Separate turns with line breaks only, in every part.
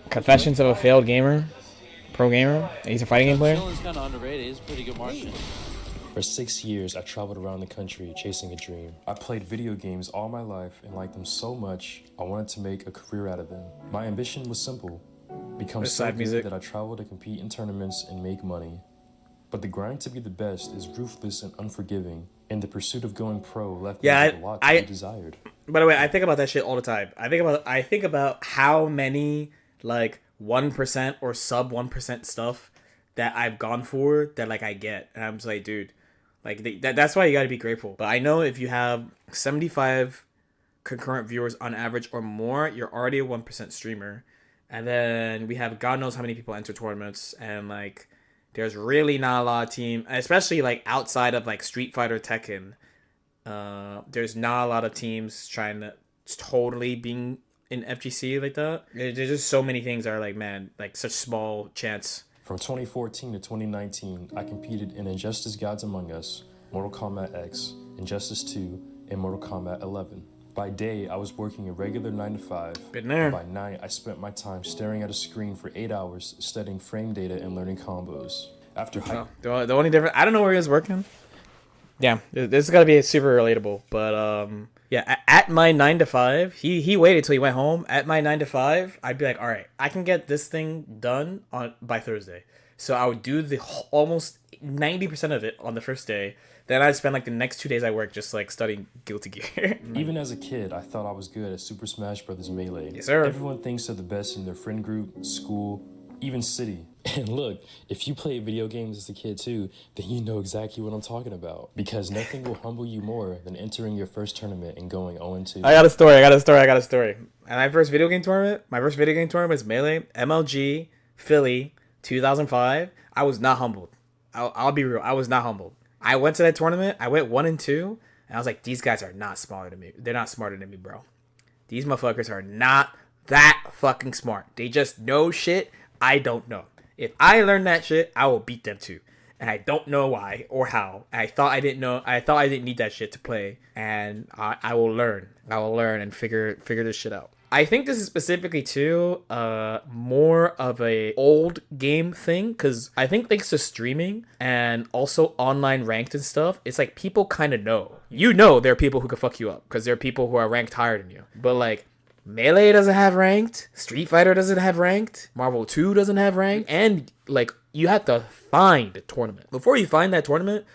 Confessions of a Failed Gamer, Pro Gamer. He's a fighting game player.
Chillin's kind of underrated. He's a pretty good Martian.
For 6 years, I traveled around the country chasing a dream. I played video games all my life and liked them so much, I wanted to make a career out of them. My ambition was simple: become so good that I travel to compete in tournaments and make money. But the grind to be the best is ruthless and unforgiving, and the pursuit of going pro left me with a lot to be desired.
By the way, I think about that shit all the time. I think about how many like 1% or sub 1% stuff that I've gone for that like I get, and I'm just like, dude, like that's why you got to be grateful. But I know if you have 75 concurrent viewers on average or more, you're already a 1% streamer. And then we have God knows how many people enter tournaments, and like there's really not a lot of team, especially like outside of like Street Fighter, Tekken. There's not a lot of teams trying to totally being in FGC like that. There's just so many things that are like, man, like such small chance.
From 2014 to 2019, I competed in Injustice Gods Among Us, Mortal Kombat X, Injustice 2, and Mortal Kombat 11. By day, I was working a regular 9 to 5.
Been there.
By night, I spent my time staring at a screen for 8 hours, studying frame data and learning combos. After
the only difference, I don't know where he was working. Yeah, this has got to be super relatable. But yeah, at my 9 to 5, he waited till he went home. At my 9 to 5, I'd be like, all right, I can get this thing done by Thursday. So I would do the almost 90% of it on the first day. Then I'd spend like the next 2 days I work just like studying Guilty Gear.
Even as a kid, I thought I was good at Super Smash Bros. Melee.
Yes, sir.
Everyone thinks they're the best in their friend group, school, even city. And look, if you played video games as a kid too, then you know exactly what I'm talking about. Because nothing will humble you more than entering your first tournament and going 0-2.
I got a story. And my first video game tournament was Melee, MLG, Philly, 2005. I was not humbled. I'll be real. I was not humbled. I went to that tournament. I went 1-2, and I was like, these guys are not smarter than me. They're not smarter than me, bro. These motherfuckers are not that fucking smart. They just know shit I don't know. If I learn that shit, I will beat them too. And I don't know why or how. I thought I didn't know. I thought I didn't need that shit to play. And I will learn. I will learn and figure this shit out. I think this is specifically too more of a old game thing, because I think thanks to streaming and also online ranked and stuff, it's like people kind of know. You know there are people who can fuck you up because there are people who are ranked higher than you. But like Melee doesn't have ranked, Street Fighter doesn't have ranked, Marvel 2 doesn't have ranked, and like you have to find a tournament. Before you find that tournament,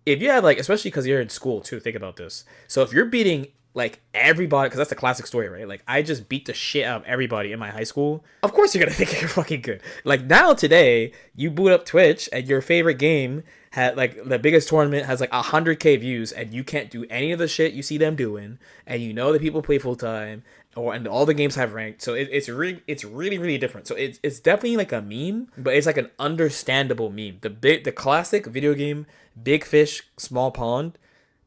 if you have like, especially because you're in school too, think about this. So if you're beating like everybody, because that's the classic story, right? Like I just beat the shit out of everybody in my high school. Of course you're gonna think you're fucking good. Like now today, you boot up Twitch and your favorite game had like the biggest tournament has like 100K views, and you can't do any of the shit you see them doing, and you know that people play full time, and all the games have ranked. So it's really different. So it's definitely like a meme, but it's like an understandable meme. The classic video game, big fish, small pond,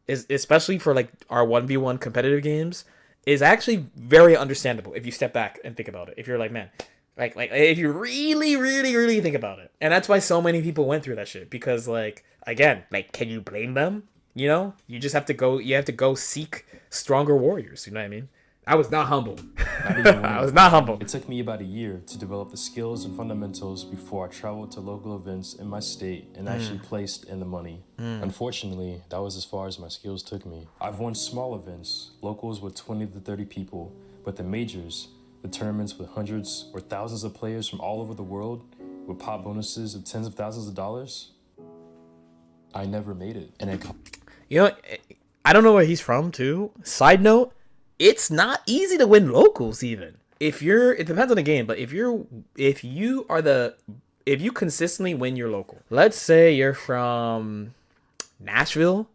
is especially for like our 1v1 competitive games, is actually very understandable if you step back and think about it. If you're like, man, like if you really think about it. And that's why so many people went through that shit, because like, again, like, can you blame them? You know, you have to go seek stronger warriors. You know what I mean? I was not humble. I was not humble.
It took me about a year to develop the skills and fundamentals before I traveled to local events in my state and actually placed in the money. Unfortunately, that was as far as my skills took me. I've won small events, locals with 20 to 30 people, but the majors, the tournaments with hundreds or thousands of players from all over the world with pot bonuses of tens of thousands of dollars, I never made it. And
you know, I don't know where he's from too. Side note, it's not easy to win locals even. It depends on the game, but if you consistently win your local, let's say you're from Nashville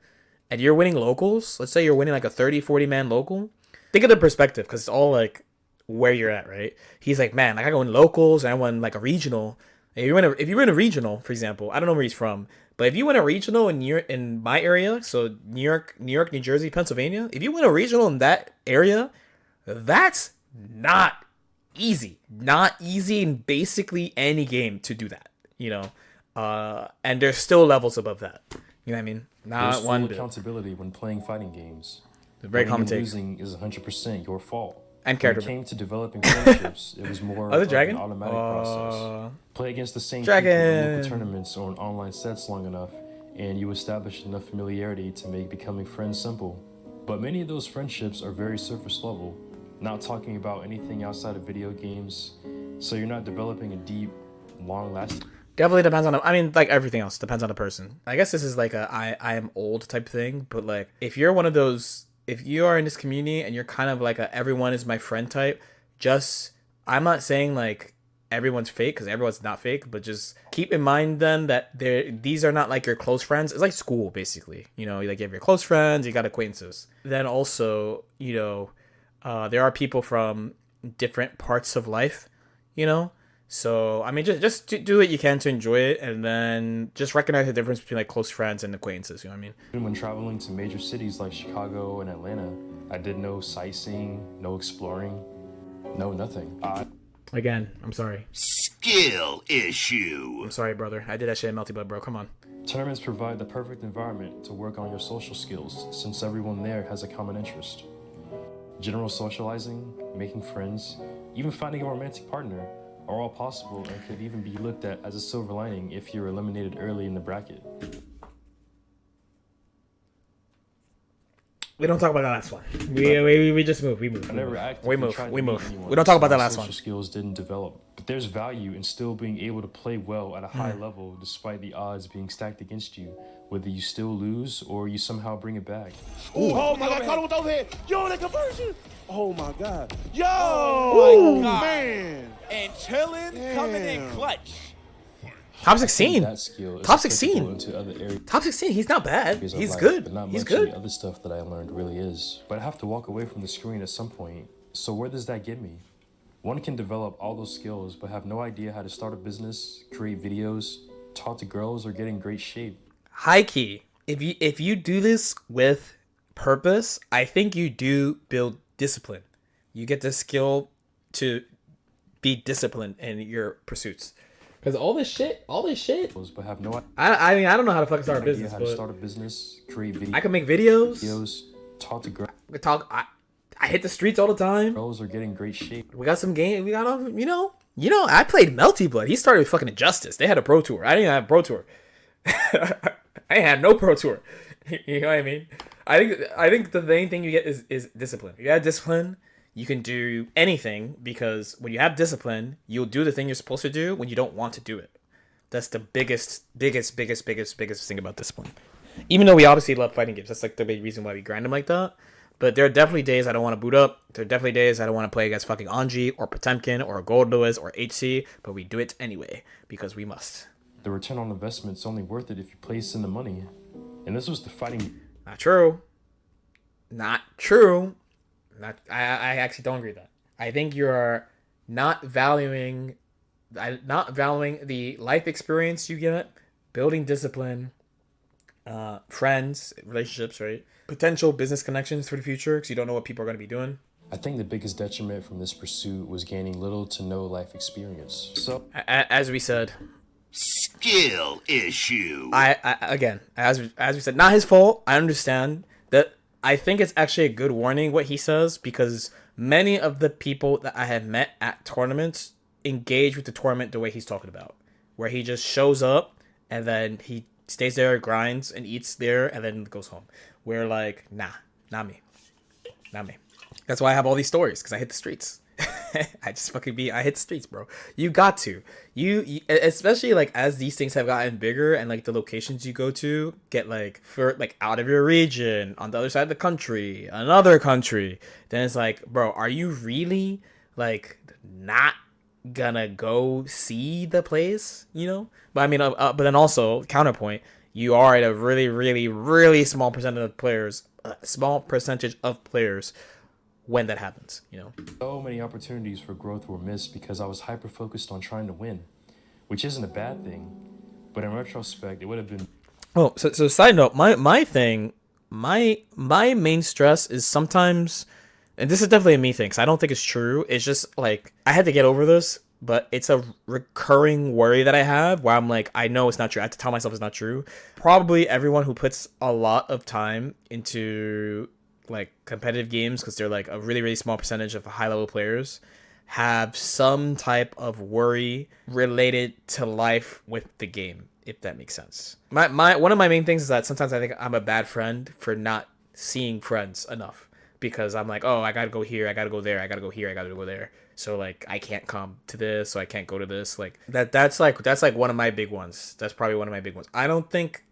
and you're winning locals, let's say you're winning like a 30-40 man local, think of the perspective, because it's all like where you're at, right? He's like, man, like I go in locals and I won like a regional. If you win a regional, for example, I don't know where he's from, but if you win a regional in my area, so New York, New Jersey, Pennsylvania, if you win a regional in that area, that's not easy. Not easy in basically any game to do that, you know? And there's still levels above that. You know what I mean?
Not one accountability when playing fighting games.
Very common take.
Losing is 100% your fault.
And
When it
character.
came to developing friendships, it was more
Oh, the
of
dragon?
an automatic process. Play against the same people in
Dragon.
local tournaments or in online sets long enough, and you establish enough familiarity to make becoming friends simple. But many of those friendships are very surface level, not talking about anything outside of video games, so you're not developing a deep, long-lasting.
Definitely depends on the, I mean, like everything else, depends on the person. I guess this is like a I am old type thing, but like if you're one of those, if you are in this community and you're kind of like a everyone is my friend type, just, I'm not saying like everyone's fake because everyone's not fake, but just keep in mind then that these are not like your close friends. It's like school basically, you know, like you have your close friends, you got acquaintances. Then also, you know, there are people from different parts of life, you know. So I mean, just do what you can to enjoy it, and then just recognize the difference between like close friends and acquaintances. You know what I mean?
Even when traveling to major cities like Chicago and Atlanta, I did no sightseeing, no exploring, no nothing.
Again, I'm sorry.
Skill issue.
I'm sorry, brother. I did that shit in Melty Blood, bro. Come on.
Tournaments provide the perfect environment to work on your social skills since everyone there has a common interest. General socializing, making friends, even finding a romantic partner are all possible and could even be looked at as a silver lining if you're eliminated early in the bracket.
We don't talk about the last one. We just move. We move.
I never actively
We move.
tried to
We
meet
move.
anyone,
We don't talk about
so
that
my
last one.
social skills didn't develop, but there's value in still being able to play well at a high level despite the odds being stacked against you, whether you still lose or you somehow bring it back.
Oh my God, caught him with overhead. Yo, the conversion. Oh my God. Yo,
Oh my God.
man.
And chillin' coming in
Damn.
clutch.
Top 16.
That skill is
Top
applicable
16.
into other areas
Top 16. He's not bad.
of
He's
life,
good.
but not
He's
much of
good.
the other stuff that I learned really is. But I have to walk away from the screen at some point. So where does that get me? One can develop all those skills, but have no idea how to start a business, create videos, talk to girls, or get in great shape.
High key. If you do this with purpose, I think you do build discipline. You get the skill to be disciplined in your pursuits. Because all this shit,
But have no
I mean, I don't know how to fucking start a
idea
business,
how to
but
start a business, create
I can make videos.
talk to
I hit the streets all the time.
girls, or get in great shape.
We got some game. We got you know. I played Melty Blood. He started with fucking Injustice. They had a pro tour. I didn't have a pro tour. I ain't had no pro tour. You know what I mean? I think the main thing you get is discipline. If you have discipline, you can do anything, because when you have discipline, you'll do the thing you're supposed to do when you don't want to do it. That's the biggest thing about discipline. Even though we obviously love fighting games, that's like the big reason why we grind them like that. But there are definitely days I don't want to boot up. There are definitely days I don't want to play against fucking Anji or Potemkin or Gold Lewis or HC, but we do it anyway because we must.
The return on investment's only worth it if you place in the money. And this was the fighting.
Not true. Not true. I actually don't agree with that. I think you're not valuing the life experience you get, building discipline, friends, relationships, right? Potential business connections for the future, because you don't know what people are going to be doing.
I think the biggest detriment from this pursuit was gaining little to no life experience. So
As we said,
Skill issue.
I again, as we said, not his fault. I understand that. I think it's actually a good warning what he says, because many of the people that I have met at tournaments engage with the tournament the way he's talking about, where he just shows up and then he stays there, grinds and eats there, and then goes home. We're like, nah, not me. That's why I have all these stories, because I hit the streets. I hit the streets, bro. You got to. You especially like as these things have gotten bigger and like the locations you go to get like for like out of your region, on the other side of the country, another country, then it's like, bro, are you really like not gonna go see the place, you know? But I mean, but then also counterpoint, you are at a really, really, really small percentage of players when that happens, you know?
So many opportunities for growth were missed because I was hyper-focused on trying to win, which isn't a bad thing, but in retrospect, it would have been...
Oh, so side note, my main stress is sometimes, and this is definitely a me thing, because I don't think it's true, it's just, like, I had to get over this, but it's a recurring worry that I have, where I'm like, I know it's not true, I have to tell myself it's not true. Probably everyone who puts a lot of time into like competitive games, because they're like a really, really small percentage of high level players, have some type of worry related to life with the game, if that makes sense. My one of my main things is that sometimes I think I'm a bad friend for not seeing friends enough, because I'm like, oh, I gotta go here, I gotta go there, I gotta go here, I gotta go there. So like I can't come to this, so I can't go to this. Like that's like one of my big ones. That's probably one of my big ones. I don't think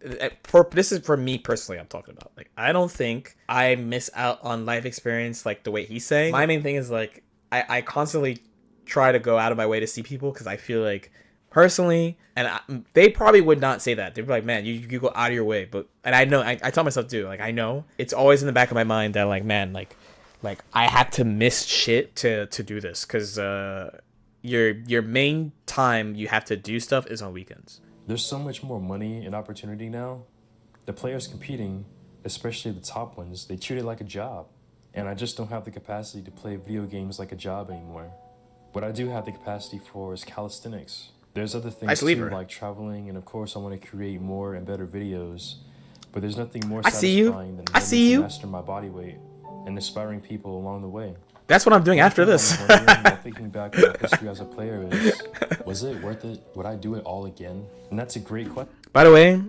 this is for me personally I'm talking about. Like I don't think I miss out on life experience like the way he's saying. My main thing is like I constantly try to go out of my way to see people, because I feel like personally, and they probably would not say that. They'd be like, man, you go out of your way. But, and I know, I tell myself too, like, I know it's always in the back of my mind that like, man, like I have to miss shit to do this, because your main time you have to do stuff is on weekends.
There's so much more money and opportunity now. The players competing, especially the top ones, they treat it like a job. And I just don't have the capacity to play video games like a job anymore. What I do have the capacity for is calisthenics. There's other things too, like traveling, and of course I want to create more and better videos. But there's nothing more satisfying than learning to master my body weight and inspiring people along the way.
That's what I'm doing after this.
Thinking back on my history as a player is, was it worth it? Would I do it all again? And that's a great question.
By the way,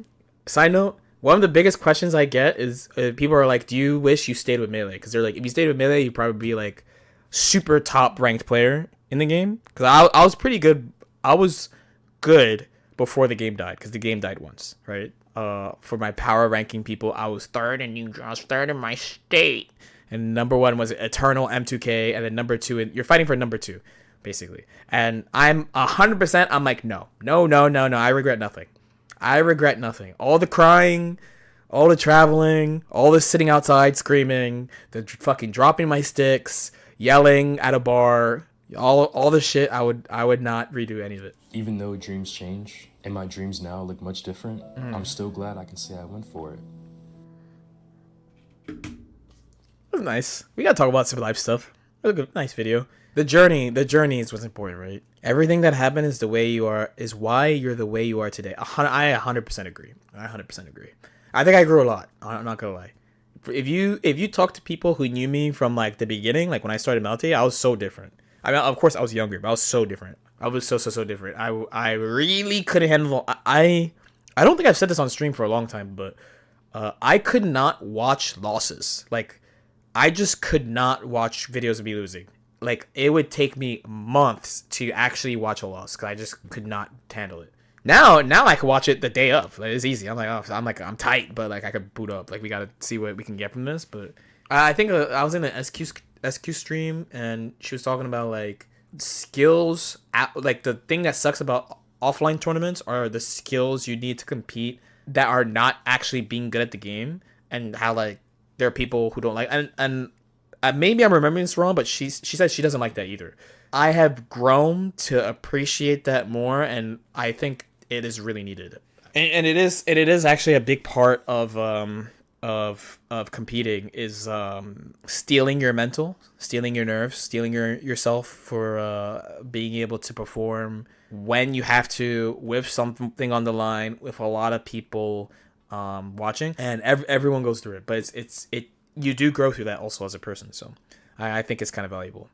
side note, one of the biggest questions I get is people are like, do you wish you stayed with Melee? Because they're like, if you stayed with Melee, you'd probably be like super top ranked player in the game. Because I was pretty good. I was good before the game died, because the game died once, right? For my power ranking people, I was third in New Jersey, third in my state. And number one was Eternal M2K, and then number two, and you're fighting for number two, basically. And I'm 100%, I'm like, no, I regret nothing. I regret nothing. All the crying, all the traveling, all the sitting outside screaming, the fucking dropping my sticks, yelling at a bar, all the shit, I would not redo any of it.
Even though dreams change, and my dreams now look much different, I'm still glad I can say I went for it.
It was nice. We gotta talk about some life stuff. It was a good, nice video. The journey is what's important, right? Everything that happened is the way you are, is why you're the way you are today. I 100% agree. I 100% agree. I think I grew a lot. I'm not gonna lie. If you talk to people who knew me from like the beginning, like when I started Melty, I was so different. I mean, of course I was younger, but I was so different. I was so different. I really couldn't handle. I don't think I've said this on stream for a long time, but I could not watch losses. Like, I just could not watch videos of me losing. Like, it would take me months to actually watch a loss, because I just could not handle it. Now I can watch it the day of. Like, it's easy. I'm I'm tight, but like I could boot up. Like, we gotta see what we can get from this. But I think I was in an SQ stream, and she was talking about like skills. Like, the thing that sucks about offline tournaments are the skills you need to compete that are not actually being good at the game, and how like there are people who don't like, and maybe I'm remembering this wrong, but she said she doesn't like that either. I have grown to appreciate that more, and I think it is really needed. And it is actually a big part of competing is stealing your mental, stealing your nerves, stealing yourself for being able to perform when you have to, with something on the line, with a lot of people watching, and everyone goes through it. But you do grow through that also as a person. So I think it's kind of valuable.